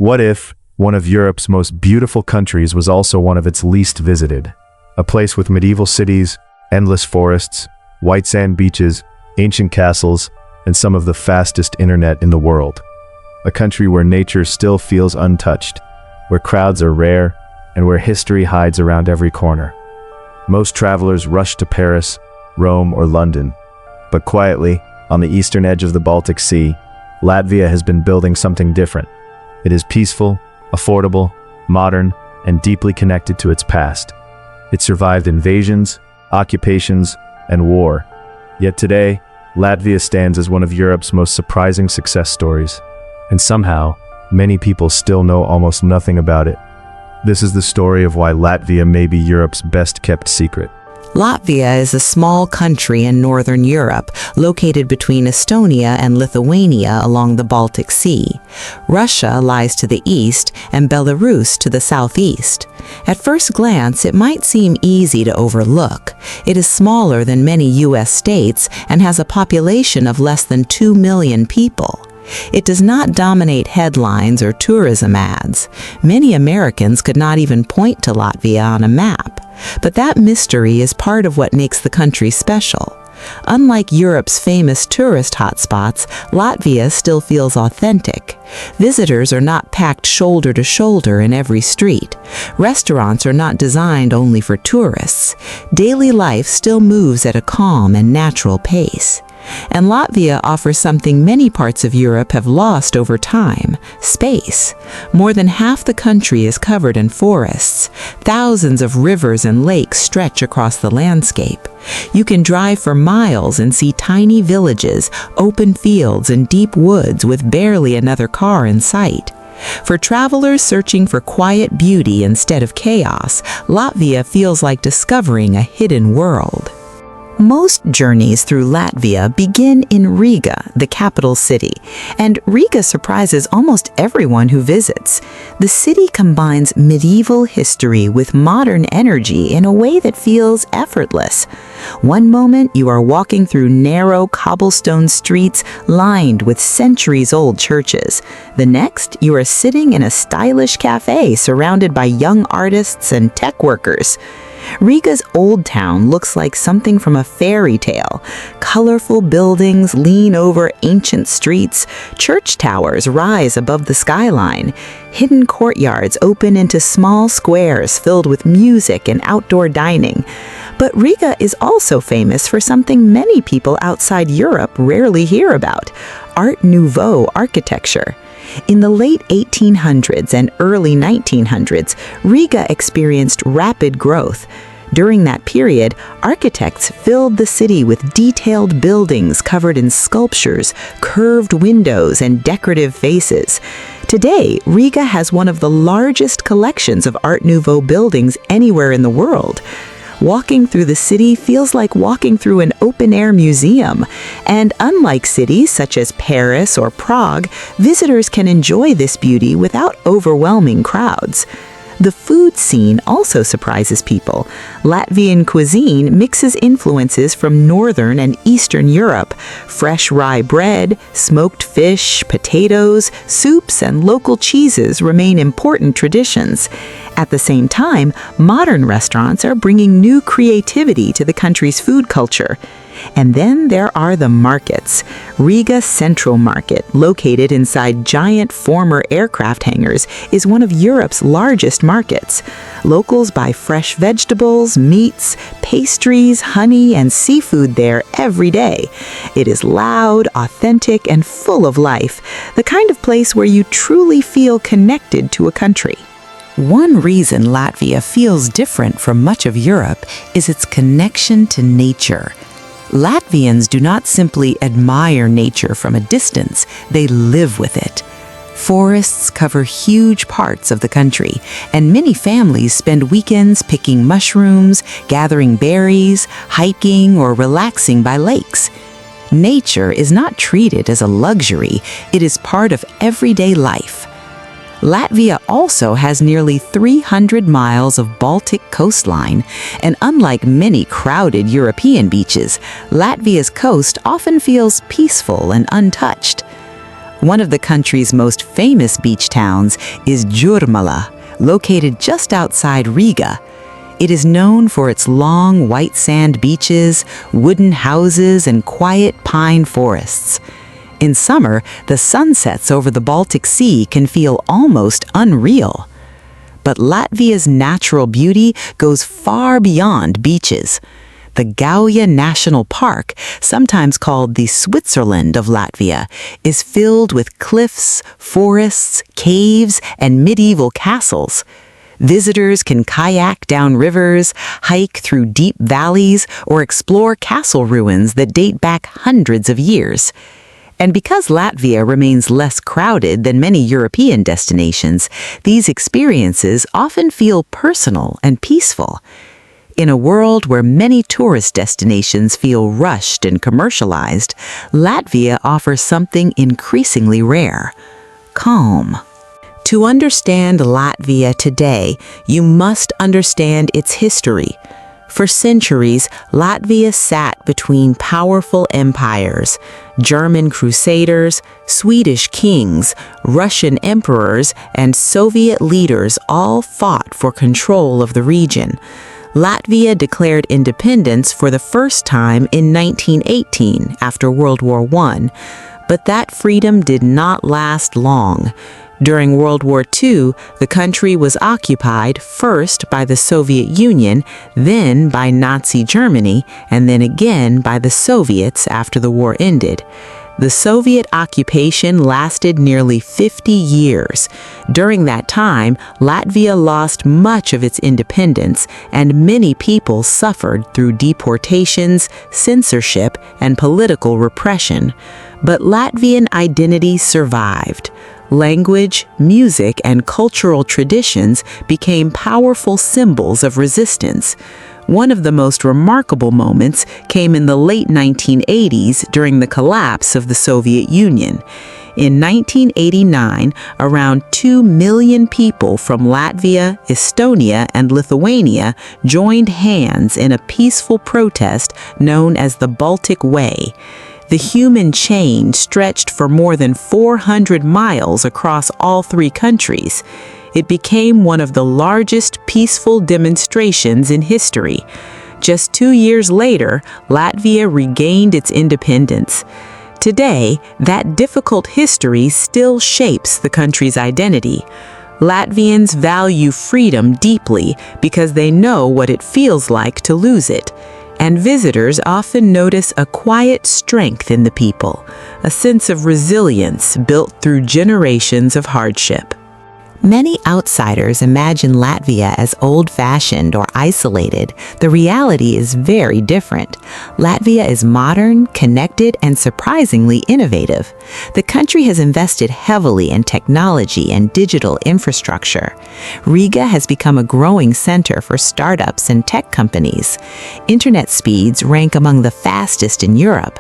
What if one of Europe's most beautiful countries was also one of its least visited? A place with medieval cities, endless forests, white sand beaches, ancient castles, and some of the fastest internet in the world. A country where nature still feels untouched, where crowds are rare, and where history hides around every corner. Most travelers rush to Paris, Rome, or London, but quietly, on the eastern edge of the Baltic Sea, Latvia has been building something different. It is peaceful, affordable, modern, and deeply connected to its past. It survived invasions, occupations, and war. Yet today, Latvia stands as one of Europe's most surprising success stories. And somehow, many people still know almost nothing about it. This is the story of why Latvia may be Europe's best-kept secret. Latvia is a small country in northern Europe, located between Estonia and Lithuania along the Baltic Sea. Russia lies to the east and Belarus to the southeast. At first glance, it might seem easy to overlook. It is smaller than many U.S. states and has a population of less than 2 million people. It does not dominate headlines or tourism ads. Many Americans could not even point to Latvia on a map. But that mystery is part of what makes the country special. Unlike Europe's famous tourist hotspots, Latvia still feels authentic. Visitors are not packed shoulder to shoulder in every street. Restaurants are not designed only for tourists. Daily life still moves at a calm and natural pace. And Latvia offers something many parts of Europe have lost over time: space. More than half the country is covered in forests. Thousands of rivers and lakes stretch across the landscape. You can drive for miles and see tiny villages, open fields, and deep woods with barely another car in sight. For travelers searching for quiet beauty instead of chaos, Latvia feels like discovering a hidden world. Most journeys through Latvia begin in Riga, the capital city, and Riga surprises almost everyone who visits. The city combines medieval history with modern energy in a way that feels effortless. One moment you are walking through narrow cobblestone streets lined with centuries-old churches. The next, you are sitting in a stylish cafe surrounded by young artists and tech workers. Riga's Old Town looks like something from a fairy tale. Colorful buildings lean over ancient streets, church towers rise above the skyline, hidden courtyards open into small squares filled with music and outdoor dining. But Riga is also famous for something many people outside Europe rarely hear about: Art Nouveau architecture. In the late 1800s and early 1900s, Riga experienced rapid growth. During that period, architects filled the city with detailed buildings covered in sculptures, curved windows, and decorative faces. Today, Riga has one of the largest collections of Art Nouveau buildings anywhere in the world. Walking through the city feels like walking through an open-air museum. And unlike cities such as Paris or Prague, visitors can enjoy this beauty without overwhelming crowds. The food scene also surprises people. Latvian cuisine mixes influences from Northern and Eastern Europe. Fresh rye bread, smoked fish, potatoes, soups, and local cheeses remain important traditions. At the same time, modern restaurants are bringing new creativity to the country's food culture. And then there are the markets. Riga Central Market, located inside giant former aircraft hangars, is one of Europe's largest markets. Locals buy fresh vegetables, meats, pastries, honey, and seafood there every day. It is loud, authentic, and full of life, the kind of place where you truly feel connected to a country. One reason Latvia feels different from much of Europe is its connection to nature. Latvians do not simply admire nature from a distance, they live with it. Forests cover huge parts of the country, and many families spend weekends picking mushrooms, gathering berries, hiking, or relaxing by lakes. Nature is not treated as a luxury, it is part of everyday life. Latvia also has nearly 300 miles of Baltic coastline, and unlike many crowded European beaches, Latvia's coast often feels peaceful and untouched. One of the country's most famous beach towns is Jūrmala, located just outside Riga. It is known for its long white sand beaches, wooden houses, and quiet pine forests. In summer, the sunsets over the Baltic Sea can feel almost unreal. But Latvia's natural beauty goes far beyond beaches. The Gauja National Park, sometimes called the Switzerland of Latvia, is filled with cliffs, forests, caves, and medieval castles. Visitors can kayak down rivers, hike through deep valleys, or explore castle ruins that date back hundreds of years. And because Latvia remains less crowded than many European destinations, these experiences often feel personal and peaceful. In a world where many tourist destinations feel rushed and commercialized, Latvia offers something increasingly rare: calm. To understand Latvia today, you must understand its history. For centuries, Latvia sat between powerful empires: German crusaders, Swedish kings, Russian emperors, and Soviet leaders all fought for control of the region. Latvia declared independence for the first time in 1918 after World War I, but that freedom did not last long. During World War II, the country was occupied first by the Soviet Union, then by Nazi Germany, and then again by the Soviets after the war ended. The Soviet occupation lasted nearly 50 years. During that time, Latvia lost much of its independence, and many people suffered through deportations, censorship, and political repression. But Latvian identity survived. Language, music, and cultural traditions became powerful symbols of resistance. One of the most remarkable moments came in the late 1980s during the collapse of the Soviet Union. In 1989, around 2 million people from Latvia, Estonia, and Lithuania joined hands in a peaceful protest known as the Baltic Way. The human chain stretched for more than 400 miles across all three countries. It became one of the largest peaceful demonstrations in history. Just 2 years later, Latvia regained its independence. Today, that difficult history still shapes the country's identity. Latvians value freedom deeply because they know what it feels like to lose it. And visitors often notice a quiet strength in the people, a sense of resilience built through generations of hardship. Many outsiders imagine Latvia as old-fashioned or isolated. The reality is very different. Latvia is modern, connected, and surprisingly innovative. The country has invested heavily in technology and digital infrastructure. Riga has become a growing center for startups and tech companies. Internet speeds rank among the fastest in Europe.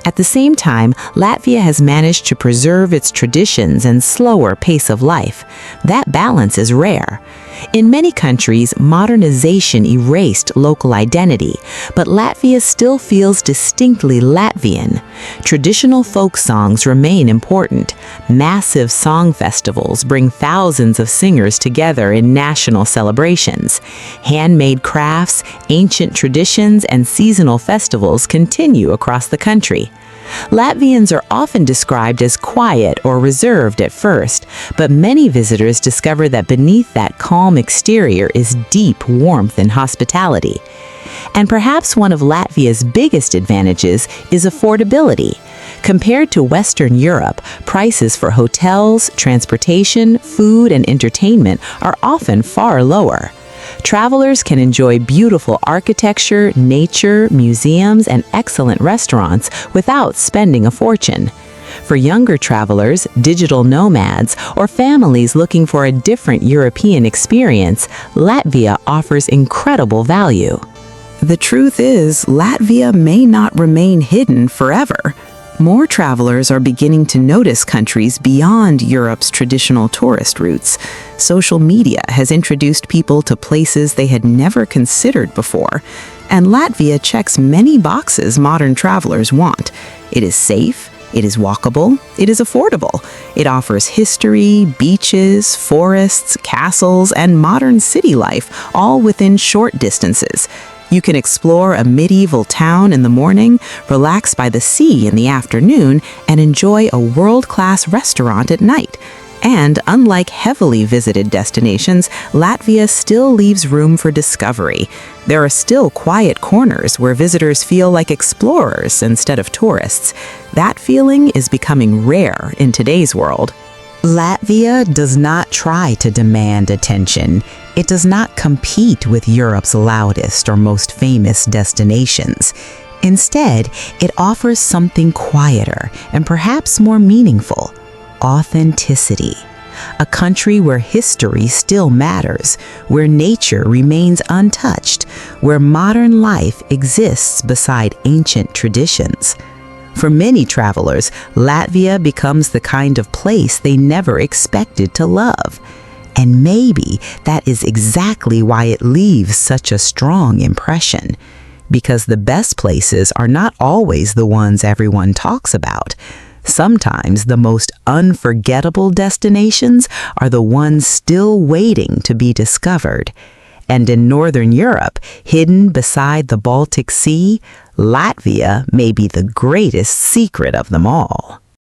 At the same time, Latvia has managed to preserve its traditions and slower pace of life. That balance is rare. In many countries, modernization erased local identity, but Latvia still feels distinctly Latvian. Traditional folk songs remain important. Massive song festivals bring thousands of singers together in national celebrations. Handmade crafts, ancient traditions, and seasonal festivals continue across the country. Latvians are often described as quiet or reserved at first, but many visitors discover that beneath that calm exterior is deep warmth and hospitality. And perhaps one of Latvia's biggest advantages is affordability. Compared to Western Europe, prices for hotels, transportation, food, and entertainment are often far lower. Travelers can enjoy beautiful architecture, nature, museums, and excellent restaurants without spending a fortune. For younger travelers, digital nomads, or families looking for a different European experience, Latvia offers incredible value. The truth is, Latvia may not remain hidden forever. More travelers are beginning to notice countries beyond Europe's traditional tourist routes. Social media has introduced people to places they had never considered before, and Latvia checks many boxes modern travelers want. It is safe, It is walkable, it is affordable. It offers history, beaches, forests, castles, and modern city life, all within short distances. You can explore a medieval town in the morning, relax by the sea in the afternoon, and enjoy a world-class restaurant at night. And unlike heavily visited destinations, Latvia still leaves room for discovery. There are still quiet corners where visitors feel like explorers instead of tourists. That feeling is becoming rare in today's world. Latvia does not try to demand attention. It does not compete with Europe's loudest or most famous destinations. Instead, it offers something quieter and perhaps more meaningful: authenticity. A country where history still matters, where nature remains untouched, where modern life exists beside ancient traditions. For many travelers, Latvia becomes the kind of place they never expected to love. And maybe that is exactly why it leaves such a strong impression. Because the best places are not always the ones everyone talks about. Sometimes the most unforgettable destinations are the ones still waiting to be discovered. And in Northern Europe, hidden beside the Baltic Sea, Latvia may be the greatest secret of them all.